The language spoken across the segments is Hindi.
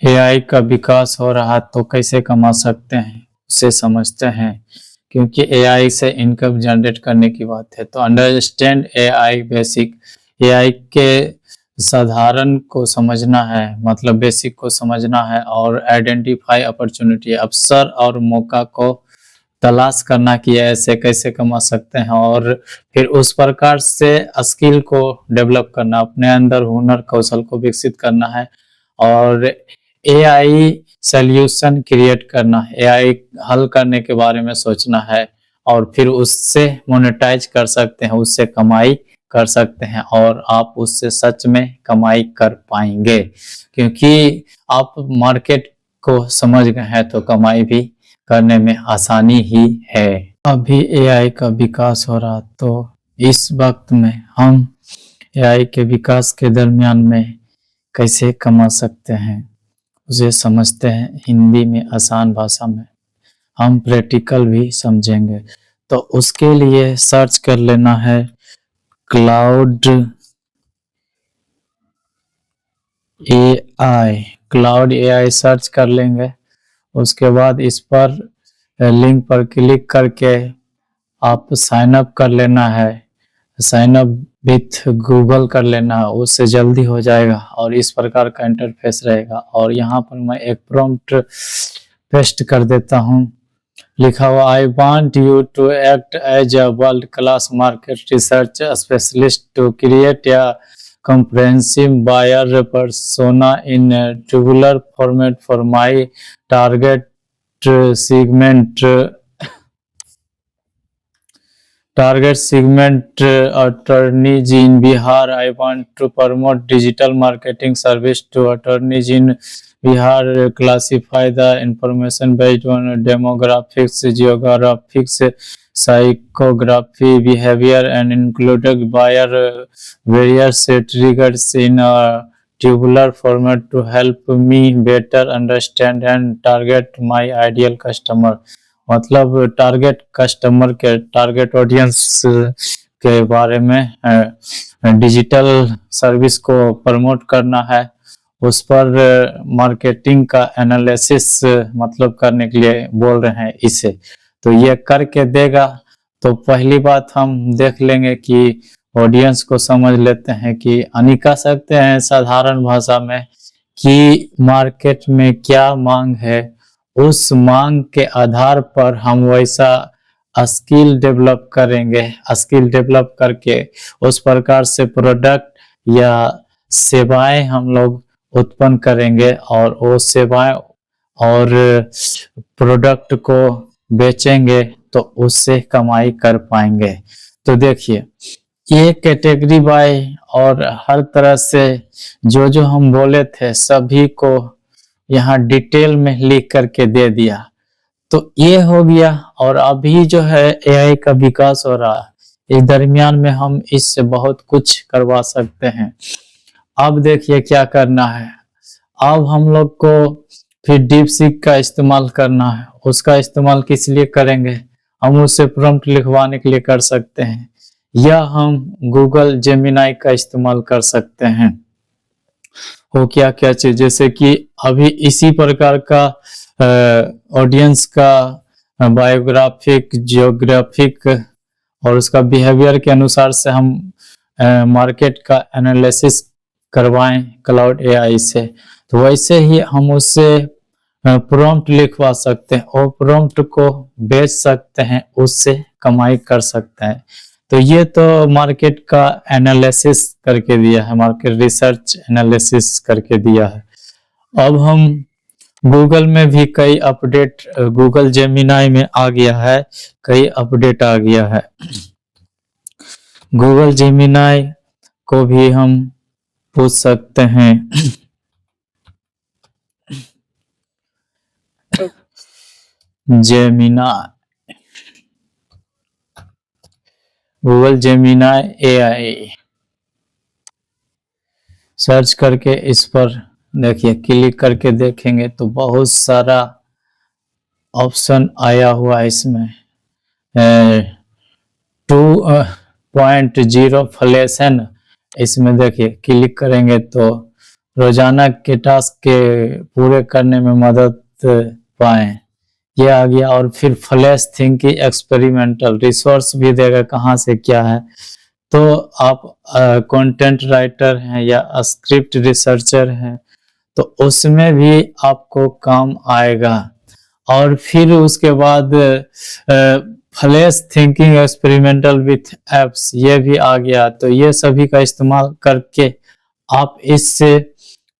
एआई का विकास हो रहा तो कैसे कमा सकते हैं उसे समझते हैं, क्योंकि एआई से इनकम जनरेट करने की बात है। तो अंडरस्टैंड एआई बेसिक, एआई के साधारण को समझना है, मतलब बेसिक को समझना है, और आइडेंटिफाई अपॉर्चुनिटी, अवसर और मौका को तलाश करना कि ऐसे कैसे कमा सकते हैं, और फिर उस प्रकार से स्किल को डेवलप करना, अपने अंदर हुनर कौशल को विकसित करना है, और एआई सॉल्यूशन क्रिएट करना है, एआई हल करने के बारे में सोचना है, और फिर उससे मोनेटाइज कर सकते हैं, उससे कमाई कर सकते हैं, और आप उससे सच में कमाई कर पाएंगे, क्योंकि आप मार्केट को समझ गए हैं तो कमाई भी करने में आसानी ही है। अभी एआई का विकास हो रहा, तो इस वक्त में हम एआई के विकास के दरमियान में कैसे कमा सकते हैं उसे समझते हैं। हिंदी में आसान भाषा में हम प्रैक्टिकल भी समझेंगे, तो उसके लिए सर्च कर लेना है Claude AI. Claude AI search कर लेंगे, उसके बाद इस पर लिंक पर क्लिक करके आप साइन अप कर लेना है, साइन अप विथ गूगल कर लेना है, उससे जल्दी हो जाएगा, और इस प्रकार का इंटरफेस रहेगा। और यहाँ पर मैं एक प्रॉम्प्ट पेस्ट कर देता हूँ, लिखा हुआ I want you to act as a world class market research specialist to create a comprehensive buyer persona in a tabular format for my target segment attorneys in Bihar. I want to promote digital marketing service to attorneys in Bihar. Classify the information based on demographics, geographics, psychography, behavior, and included buyer various triggers in a tabular format to help me better understand and target my ideal customer. मतलब टारगेट कस्टमर के, टारगेट ऑडियंस के बारे में डिजिटल सर्विस को प्रमोट करना है, उस पर मार्केटिंग का एनालिसिस मतलब करने के लिए बोल रहे हैं इसे। तो ये करके देगा, तो पहली बात हम देख लेंगे कि ऑडियंस को समझ लेते हैं कि कह सकते हैं साधारण भाषा में कि मार्केट में क्या मांग है, उस मांग के आधार पर हम वैसा स्किल डेवलप करेंगे, स्किल डेवलप करके उस प्रकार से प्रोडक्ट या सेवाएं हम लोग उत्पन्न करेंगे, और वो सेवाएं और प्रोडक्ट को बेचेंगे तो उससे कमाई कर पाएंगे। तो देखिए, ये कैटेगरी बाय और हर तरह से जो जो हम बोले थे सभी को यहाँ डिटेल में लिख करके दे दिया, तो ये हो गया। और अभी जो है एआई का विकास हो रहा है, इस दरमियान में हम इससे बहुत कुछ करवा सकते हैं। अब देखिए क्या करना है, अब हम लोग को फिर डीपसीक का इस्तेमाल करना है। उसका इस्तेमाल किस लिए करेंगे, हम उससे प्रॉम्प्ट लिखवाने के लिए कर सकते हैं, या हम गूगल जेमिनाई का इस्तेमाल कर सकते हैं। वो क्या क्या चीज, जैसे कि अभी इसी प्रकार का ऑडियंस का बायोग्राफिक, जियोग्राफिक और उसका बिहेवियर के अनुसार से हम मार्केट का एनालिसिस करवाएं क्लाउड एआई से, तो वैसे ही हम उससे प्रॉम्प्ट लिखवा सकते हैं और प्रॉम्प्ट को बेच सकते हैं, उससे कमाई कर सकते हैं। तो ये तो मार्केट का एनालिसिस करके दिया है, मार्केट रिसर्च एनालिसिस करके दिया है। अब हम गूगल में भी कई अपडेट, गूगल जेमिनाई में आ गया है, कई अपडेट आ गया है। गूगल जेमिनाई को भी हम पूछ सकते हैं Gemini, Google Gemini AI search करके इस पर देखिए, क्लिक करके देखेंगे तो बहुत सारा ऑप्शन आया हुआ है इसमें। 2.0 फ्लैशन, इसमें देखिए क्लिक करेंगे तो रोजाना के टास्क के पूरे करने में मदद पाएं। ये आ गया। और फिर फ्लैश थिंकिंग एक्सपेरिमेंटल रिसोर्स भी देगा कहाँ से क्या है। तो आप कंटेंट राइटर हैं या स्क्रिप्ट रिसर्चर हैं तो उसमें भी आपको काम आएगा। और फिर उसके बाद flash thinking experimental with apps ये भी आ गया। तो ये सभी का इस्तेमाल करके आप इससे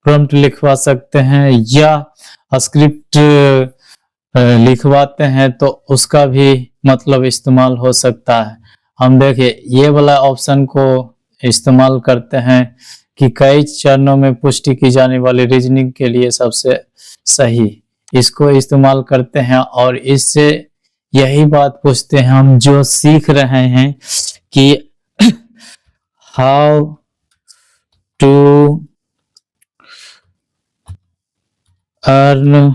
प्रॉम्प्ट लिखवा सकते हैं या स्क्रिप्ट लिखवाते हैं तो उसका भी मतलब इस्तेमाल हो सकता है। हम देखिए ये वाला ऑप्शन को इस्तेमाल करते हैं कि कई चरणों में पुष्टि की जाने वाली रीजनिंग के लिए सबसे सही, इसको इस्तेमाल करते हैं और इससे यही बात पूछते हैं हम जो सीख रहे हैं कि how to earn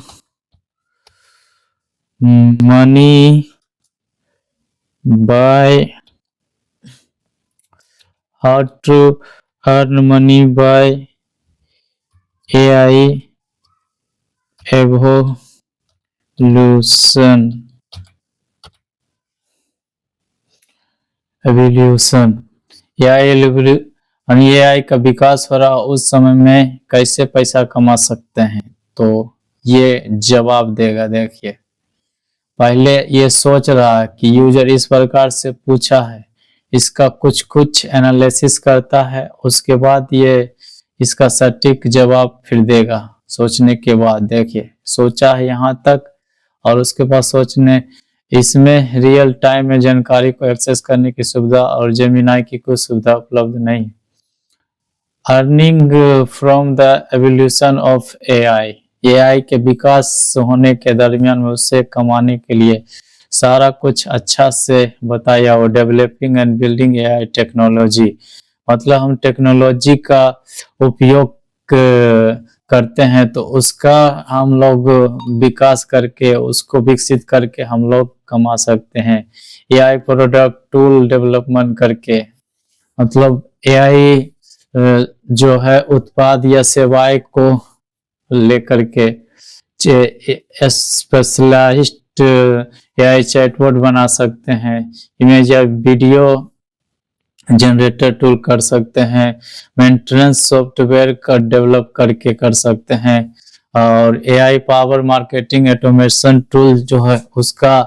money by how to earn money by AI evolution AI का विकास हो रहा उस समय में कैसे पैसा कमा सकते हैं। तो ये जवाब देगा। देखिए पहले ये सोच रहा है कि यूजर इस प्रकार से पूछा है, इसका कुछ एनालिसिस करता है, उसके बाद ये इसका सटीक जवाब फिर देगा सोचने के बाद। देखिए सोचा है यहाँ तक और उसके बाद सोचने, इसमें रियल टाइम में जानकारी को एक्सेस करने की सुविधा और जेमिनाई की कुछ सुविधा उपलब्ध नहीं। Earning from the evolution of AI के विकास होने के दरमियान में उससे कमाने के लिए सारा कुछ अच्छा से बताया। और developing and building AI technology मतलब हम टेक्नोलॉजी का उपयोग करते हैं तो उसका हम लोग विकास करके उसको विकसित करके हम लोग कमा सकते हैं। AI प्रोडक्ट टूल डेवलपमेंट करके मतलब AI जो है उत्पाद या सेवाएं को लेकर के स्पेशलाइज्ड AI चैटबॉट बना सकते हैं, इमेज या वीडियो जनरेटर टूल कर सकते हैं, मेंटेनेंस सॉफ्टवेयर का डेवलप करके कर सकते हैं। और AI power marketing automation tool जो है उसका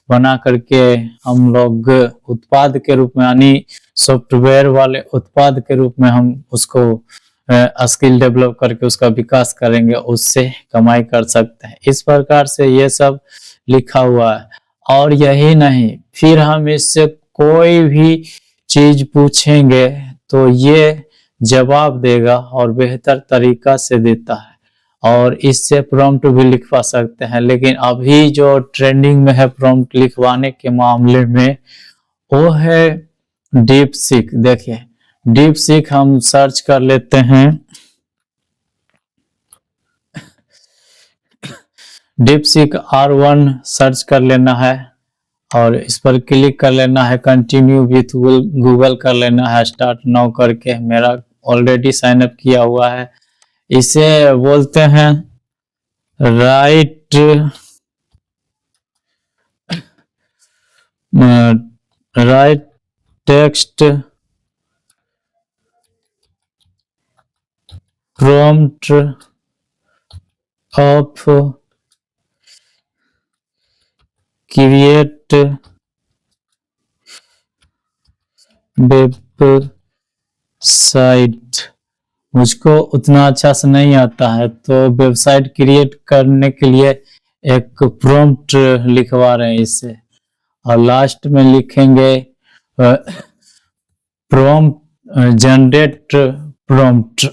बना करके हम लोग उत्पाद के रूप में यानी सॉफ्टवेयर वाले उत्पाद के रूप में हम उसको स्किल डेवलप करके उसका विकास करेंगे, उससे कमाई कर सकते हैं। इस प्रकार से ये सब लिखा हुआ है। और यही नहीं, फिर हम इससे कोई भी चीज पूछेंगे तो ये जवाब देगा और बेहतर तरीका से देता है। और इससे प्रॉम्प्ट भी लिखवा सकते हैं। लेकिन अभी जो ट्रेंडिंग में है प्रॉम्प्ट लिखवाने के मामले में वो है डीप सीक। देखिए डीप सीक हम सर्च कर लेते हैं। डीप सीक R1 सर्च कर लेना है और इस पर क्लिक कर लेना है। कंटिन्यू विथ गूगल कर लेना है स्टार्ट नाउ करके। मेरा ऑलरेडी साइन अप किया हुआ है। इसे बोलते हैं right text prompt of create website. मुझको उतना अच्छा से नहीं आता है तो वेबसाइट क्रिएट करने के लिए एक प्रॉम्प्ट लिखवा रहे हैं इससे। और लास्ट में लिखेंगे प्रॉम्प्ट जनरेट प्रॉम्प्ट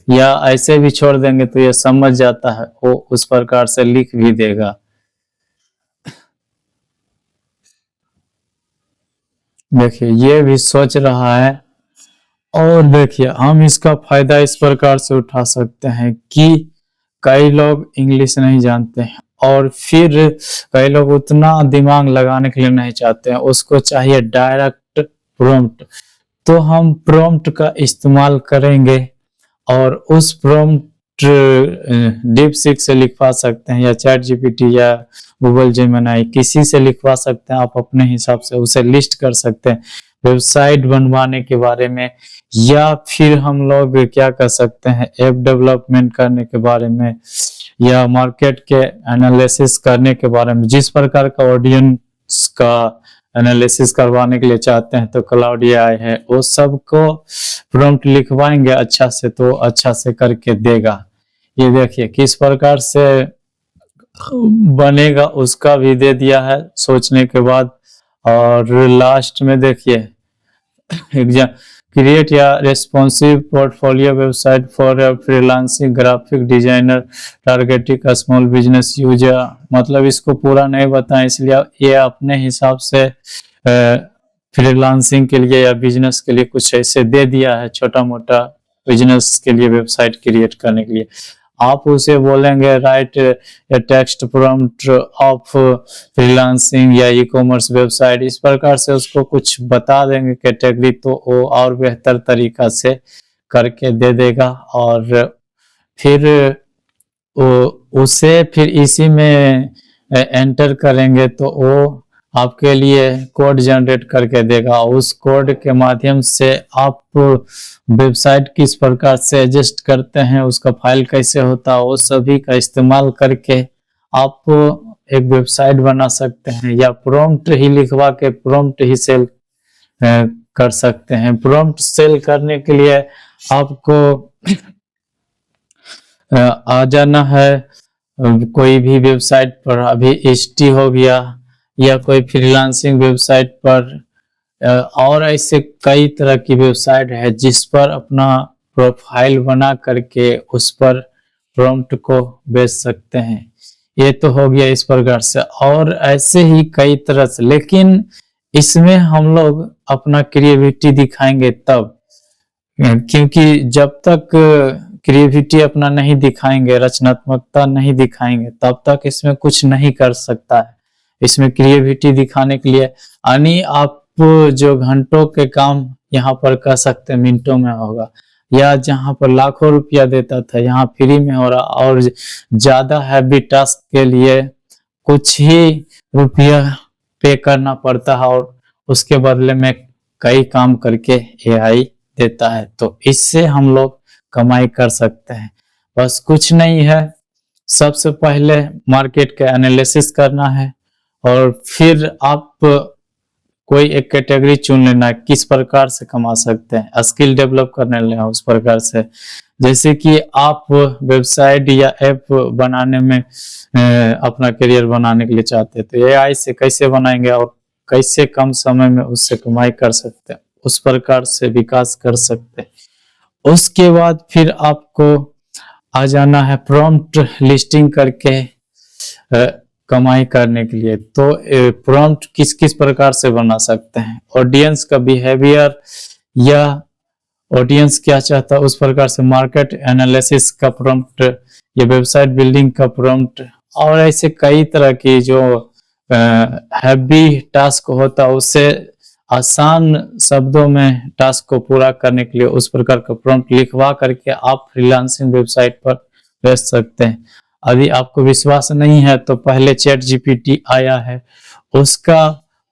या ऐसे भी छोड़ देंगे तो ये समझ जाता है, वो उस प्रकार से लिख भी देगा। देखिए ये भी सोच रहा है। और देखिए हम इसका फायदा इस प्रकार से उठा सकते हैं कि कई लोग इंग्लिश नहीं जानते हैं और फिर कई लोग उतना दिमाग लगाने के लिए नहीं चाहते हैं, उसको चाहिए डायरेक्ट प्रॉम्प्ट। तो हम प्रॉम्प्ट का इस्तेमाल करेंगे और उस प्रॉम्प्ट डीप सीक से लिखवा सकते हैं, या चैट जीपीटी या गूगल जेमिनी किसी से लिखवा सकते हैं। आप अपने हिसाब से उसे लिस्ट कर सकते हैं वेबसाइट बनवाने के बारे में, या फिर हम लोग क्या कर सकते हैं ऐप डेवलपमेंट करने के बारे में, या मार्केट के एनालिसिस करने के बारे में। जिस प्रकार का ऑडियंस का एनालिसिस करवाने के लिए चाहते हैं तो क्लाउड एआई है, वो सबको प्रॉम्प्ट लिखवाएंगे अच्छा से तो अच्छा से करके देगा। ये देखिए किस प्रकार से बनेगा उसका भी दे दिया है सोचने के बाद। और लास्ट में देखिए एग्जाम क्रिएट या responsive portfolio website for freelancing graphic designer targeting small business user. मतलब इसको पूरा नहीं बताएं, इसलिए ये अपने हिसाब से फ्रीलांसिंग के लिए या बिजनेस के लिए कुछ ऐसे दे दिया है, छोटा मोटा बिजनेस के लिए वेबसाइट क्रिएट करने के लिए। आप उसे बोलेंगे right text prompt of freelancing या ई कॉमर्स वेबसाइट, इस प्रकार से उसको कुछ बता देंगे कैटेगरी, तो वो और बेहतर तरीका से करके दे देगा। और फिर उसे फिर इसी में एंटर करेंगे तो वो आपके लिए कोड जनरेट करके देगा। उस कोड के माध्यम से आप वेबसाइट किस प्रकार से एडजस्ट करते हैं, उसका फाइल कैसे होता है, वो सभी का इस्तेमाल करके आप एक वेबसाइट बना सकते हैं, या प्रॉम्प्ट ही लिखवा के प्रॉम्प्ट ही सेल कर सकते हैं। प्रॉम्प्ट सेल करने के लिए आपको आ जाना है कोई भी वेबसाइट पर, अभी एचटी हो गया या कोई फ्रीलांसिंग वेबसाइट पर, और ऐसे कई तरह की वेबसाइट है जिस पर अपना प्रोफाइल बना करके उस पर प्रॉम्प्ट को बेच सकते हैं। ये तो हो गया इस प्रकार से, और ऐसे ही कई तरह से। लेकिन इसमें हम लोग अपना क्रिएटिविटी दिखाएंगे तब, क्योंकि जब तक क्रिएटिविटी अपना नहीं दिखाएंगे, रचनात्मकता नहीं दिखाएंगे, तब तक इसमें कुछ नहीं कर सकता है। इसमें क्रिएटिविटी दिखाने के लिए यानी आप जो घंटों के काम यहाँ पर कर सकते हैं मिनटों में होगा, या जहाँ पर लाखों रुपया देता था यहाँ फ्री में हो रहा, और ज्यादा हैवी टास्क के लिए कुछ ही रुपया पे करना पड़ता है और उसके बदले में कई काम करके एआई देता है। तो इससे हम लोग कमाई कर सकते हैं। बस कुछ नहीं है, सबसे पहले मार्केट का एनालिसिस करना है, और फिर आप कोई एक कैटेगरी चुन लेना है किस प्रकार से कमा सकते हैं, स्किल डेवलप करने लेना उस प्रकार से। जैसे कि आप वेबसाइट या ऐप बनाने में अपना करियर बनाने के लिए चाहते हैं, तो एआई से कैसे बनाएंगे और कैसे कम समय में उससे कमाई कर सकते हैं, उस प्रकार से विकास कर सकते हैं। उसके बाद फिर आपको आ जाना है प्रॉम्प्ट लिस्टिंग करके कमाई करने के लिए। तो प्रॉम्प्ट किस किस प्रकार से बना सकते हैं, ऑडियंस का बिहेवियर या ऑडियंस क्या चाहता है उस प्रकार से, मार्केट एनालिसिस का प्रॉम्प्ट या वेबसाइट बिल्डिंग का प्रॉम्प्ट, और ऐसे कई तरह की जो हैवी टास्क होता है उससे आसान शब्दों में टास्क को पूरा करने के लिए उस प्रकार का प्रॉम्प्ट लिखवा करके आप फ्रीलांसिंग वेबसाइट पर भेज सकते हैं। यदि आपको विश्वास नहीं है तो पहले चैट जीपीटी आया है, उसका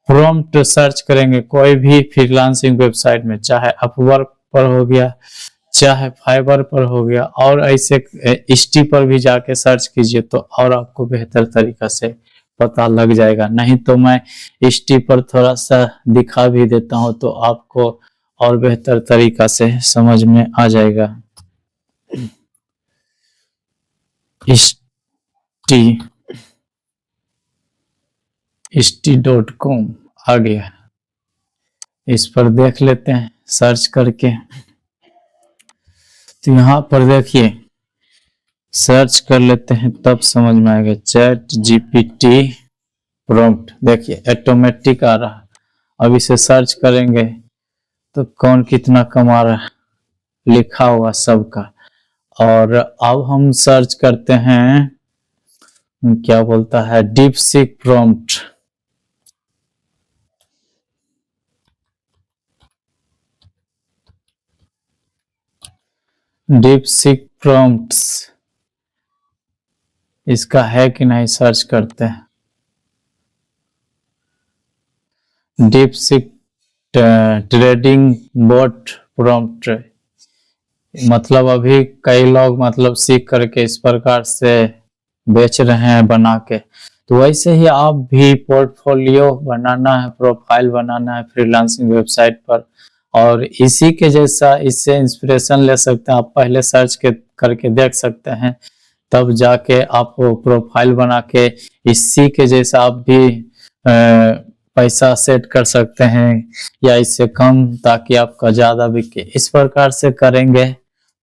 प्रॉम्प्ट सर्च करेंगे कोई भी फ्रीलांसिंग वेबसाइट में, चाहे अपवर्क पर हो गया, चाहे फाइवर पर हो गया, और ऐसे इष्टी पर भी जाके सर्च कीजिए तो और आपको बेहतर तरीका से पता लग जाएगा। नहीं तो मैं इष्टी पर थोड़ा सा दिखा भी देता हूं तो आपको और बेहतर तरीका से समझ में आ जाएगा। इष्टी.com आ गया, इस पर देख लेते हैं सर्च करके। तो यहाँ पर देखिए सर्च कर लेते हैं तब समझ में आएगा। चैट जीपीटी प्रॉम्प्ट देखिए ऑटोमेटिक आ रहा। अब इसे सर्च करेंगे तो कौन कितना कमा रहा है लिखा हुआ सबका। और अब हम सर्च करते हैं, क्या बोलता है, deep seek prompt. DeepSeek prompts, इसका है कि नहीं सर्च करते हैं। डीपसीक ट्रेडिंग बोट प्रॉम्प्ट, मतलब अभी कई लोग मतलब सीख करके इस प्रकार से बेच रहे हैं बना के। तो वैसे ही आप भी पोर्टफोलियो बनाना है, प्रोफाइल बनाना है फ्रीलांसिंग वेबसाइट पर, और इसी के जैसा इससे इंस्पिरेशन ले सकते हैं। आप पहले सर्च करके देख सकते हैं, तब जाके आप प्रोफाइल बना के इसी के जैसा आप भी पैसा सेट कर सकते हैं, या इससे कम, ताकि आपका ज्यादा बिके। इस प्रकार से करेंगे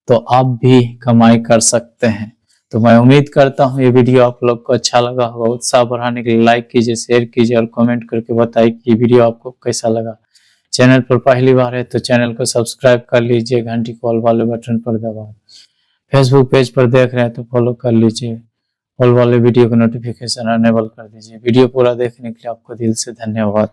तो आप भी कमाई कर सकते हैं। तो मैं उम्मीद करता हूँ ये वीडियो आप लोग को अच्छा लगा होगा। उत्साह बढ़ाने के लिए लाइक कीजिए, शेयर कीजिए और कमेंट करके बताइए कि ये वीडियो आपको कैसा लगा। चैनल पर पहली बार है तो चैनल को सब्सक्राइब कर लीजिए, घंटी कॉल वाले बटन पर दबाएं। फेसबुक पेज पर देख रहे हैं तो फॉलो कर लीजिए, ऑल वाले वीडियो को नोटिफिकेशन अनेबल कर दीजिए। वीडियो पूरा देखने के लिए आपको दिल से धन्यवाद।